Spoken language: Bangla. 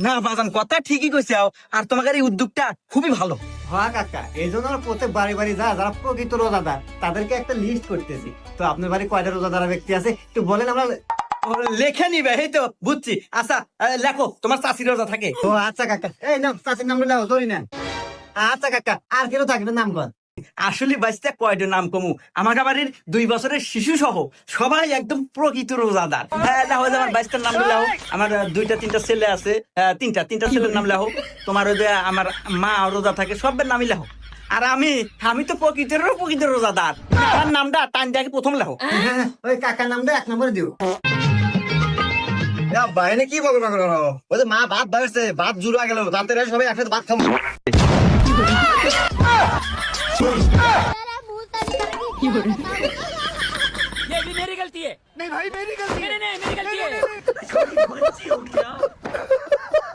না বাজান, কথা ঠিকই কইছে। আর তোমাদের এই উদ্যোগটা খুবই ভালো। হ্যাঁ কাকা, এই জন্য আমরা প্রত্যেক বাড়ি বাড়ি যারা প্রকৃত রোজাদার তাদেরকে একটা লিস্ট করতেছি। তো আপনার বাড়ি কয়টা রোজাদার ব্যক্তি আছে একটু বলেন, আমরা। লেখে নিবে, এই তো বুঝছি। আচ্ছা লেখো, তোমার চাষি রোজা থাকে। ও আচ্ছা কাকা, এই নাম চাষির নাম নাও, ধরি নেন। আচ্ছা কাকা, আর কেউ থাকবে নাম কর। আসলে বাইশটা কয়টা নাম কমু, আমার বাড়ির 2 বছরের শিশু সহ সবাই একদম প্রকৃত রোজাদার। হ্যাঁ লেখো, আমার 22টার নাম লেখো। আমার 2টা 3টা ছেলে আছে, তিনটা ছেলের নাম লেখো। তোমার ওই যে আমার মা রোজা থাকে, সবের নামই লেখো। আর আমি তো প্রকৃত রোজাদার। আমার নামটা টান দিয়ে প্রথম লেখো। হ্যাঁ, ওই কাকার নামটা 1 নম্বরে দিও। বাইরে কি বলবো না করো, ওই যে মা ভাত বাড়ছে, ভাত জুড়া গেল, তাতে সবাই একসাথে ভাত খাবো। ये भी मेरी गलती है। नहीं भाई मेरी गलती है। नहीं नहीं मेरी गलती है।